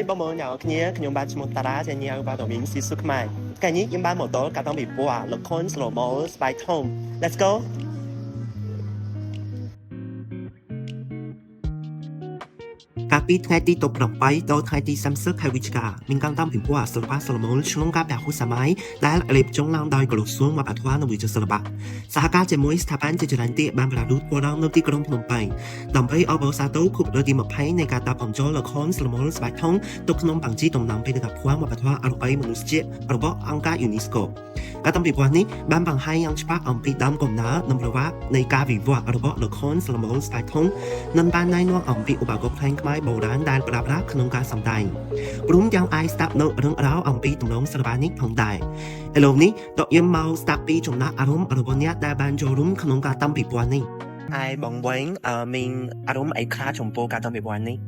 បងប្អូនអ្នកគ្នាខ្ញុំបាទឈ្មោះតារាជាញ៉ាំបាទដំណឹងស៊ីស៊ូខ្មែរថ្ងៃនេះខ្ញុំបានមកដល់កាតាំងពីព្រោះលខន Slow Mo Spy Tom Let's go កាលពីថ្ងៃទី18ដល់ថ្ងៃទី30ខែវិច្ឆិកាមានការតាមពិព័រណ៍សិល្បៈសឡូមូនក្នុងការពហុសម័យដែលរៀបចំឡើងដោយក្រសួងវប្បធម៌និងវិចិត្រសិល្បៈសហការជាមួយស្ថាប័នជាច្រើនទៀតបានប្រារព្ធព័ត៌មាននៅទីក្រុងភ្នំពេញដើម្បីអបអរសាទរខួបរយទី20នៃការតាប់បញ្ចូលល្ខោនស្លូមូនស្បែកធំទៅក្នុងបញ្ជីតំណាងបេតិកភណ្ឌវប្បធម៌អរូបីមនុស្សជាតិរបស់អង្គការ UNESCO ការតាមពិព័រណ៍នេះបានបង្ហាញយ៉ាងច្បាស់អំពីដើមកំណើតនិងប្រវត្តិនៃការវិវត្តរបស់ល្ខោនស្លូមូនស្បែកធំនិងបានណែនាំអំពីឧបករណ៍ភ្លេងខ្មែរបុរាណដែលប្រើប្រាស់ក្នុងការសម្ដែងព្រមទាំងអាចស្ដាប់នៅរឿងរ៉ាវអំពីទំនងសិល្បៈនេះផងដែរឥឡូវនេះតើយើងមកស្ដាប់ពីចំណាក់អារម្មណ៍របស់អ្នកដែលបានចូលរួមក្នុងការតាមពិព័រណ៍នេះហើយបងវិញមានអារម្មណ៍អីខ្លះចំពោះការតាមពិព័រណ៍នេះ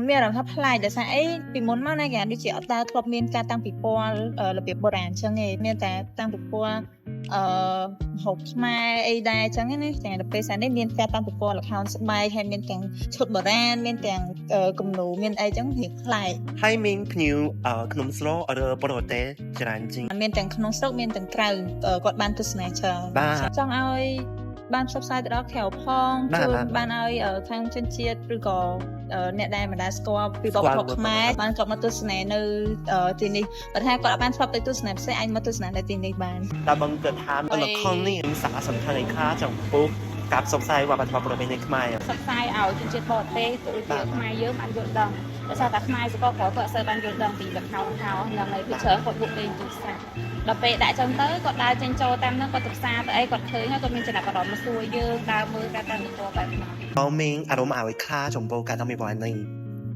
មានអារម្មណ៍ថាប្លែកដោយសារអីពីមុនមកណាគេដូចជាអត់តើធ្លាប់មានការតាំងពិព័រណ៍របៀបបុរាណអញ្ចឹងឯងមានតែតាំងពិព័រណ៍ហូបខ្មែរអីដែរអញ្ចឹងណាតែដល់ពេលស្អែកនេះមានការតាំងពិព័រណ៍ល្ខោនស្បែកហើយមានទាំងឈុតបុរាណមានទាំងគំនូរមានអីអញ្ចឹងរៀងប្លែកហើយមានភ្ញៀវក្នុងស្រុកឬប្រទេសច្រើនជាងមានទាំងក្នុងស្រុកមានទាំងក្រៅគាត់បានទស្សនាច្រើនចង់ឲ្យបានផ្សព្វផ្សាយទៅដល់ក្រៅផងជួយបានឲ្យខាងជនជាតិឬក៏អ្នកដែលមិនដែលស្គាល់ពីវប្បធម៌ខ្មែរបានគាត់មកទស្សនានៅទីនេះបើថាគាត់អត់បានស្បទៅទស្សនាផ្សេងអាចមកទស្សនានៅទីនេះបានតើបងគិតថាល្ខោននេះមានសារៈសំខាន់អីខ្លះចំពោះការផ្សព្វផ្សាយវប្បធម៌ប្រពៃណីខ្មែរផ្សព្វផ្សាយឲ្យជនជាតិបរទេសដូចជាខ្មែរយើងបានយល់ដឹងដោយសារតែខ្មែរសកលក្រៅគាត់អត់សូវបានយល់ដឹងពីល្ខោនខោនឹងហើយពីច្រើនគាត់ពួកលេងទូរស័ព្ទដល់ពេលដាក់ចឹងទៅគាត់ដើរចេញចូលតាមនោះគាត់ទៅផ្សារទៅអីគាត់ឃើញហើយគាត់មានចំណាប់អារម្មណ៍មកសួរយើងដើរមើលការតាមពិព័រណ៍បែបហ្នឹងបងមានអារម្មណ៍ឲ្យខ្លះចំពោះការតាមពិព័រណ៍នេះ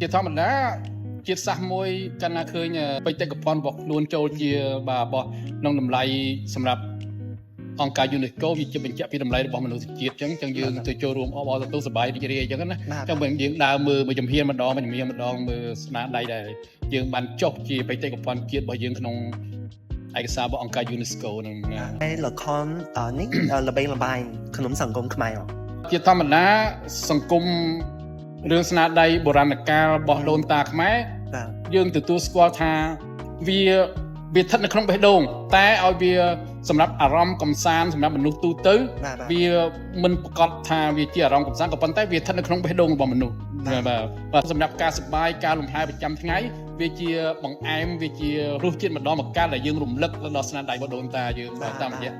ជាធម្មតាជាតិសាសមួយកាលណាឃើញបេតិកភណ្ឌរបស់ខ្លួនចូលជារបស់ក្នុងតម្លៃសម្រាប់អង្គការ UNESCO វាជាបញ្ជាក់ពីតម្លៃរបស់មនុស្សជាតិអញ្ចឹងយើងទៅចូលរួមអបអរសាទរសប្បាយរីករាយអញ្ចឹងណាអញ្ចឹងយើងដើរមើលមួយជំហានម្ដងមើលស្នាដៃដែលយើងបានចុះជាបេតិកភណ្ឌជាតិរបស់យើងក្នុងឯកសាររបស់អង្គការ UNESCO ហ្នឹងហើយល្ខោននេះល្បីល្បាញក្នុងសង្គមខ្មែរជាធម្មតាសង្គមរឿងស្នាដៃបុរាណកាលរបស់ដូនតាខ្មែរយើងទទួលស្គាល់ថាវាស្ថិតនៅក្នុងបេះដូងតែឲ្យវាសម្រាប់អារម្មណ៍កំសាន្តសម្រាប់មនុស្សទូទៅវាមិនប្រកាសថាវាជាអារម្មណ៍កំសាន្តក៏ប៉ុន្តែវាស្ថិតនៅក្នុងបេះដូងរបស់មនុស្សបាទសម្រាប់ការសប្បាយការលំហែប្រចាំថ្ងៃវាជាបង្អែមវាជារសជាតិម្ដងម្កាលដែលយើងរំលឹកដល់ស្នាដៃរបស់ដូនតាយើងតាមរយៈ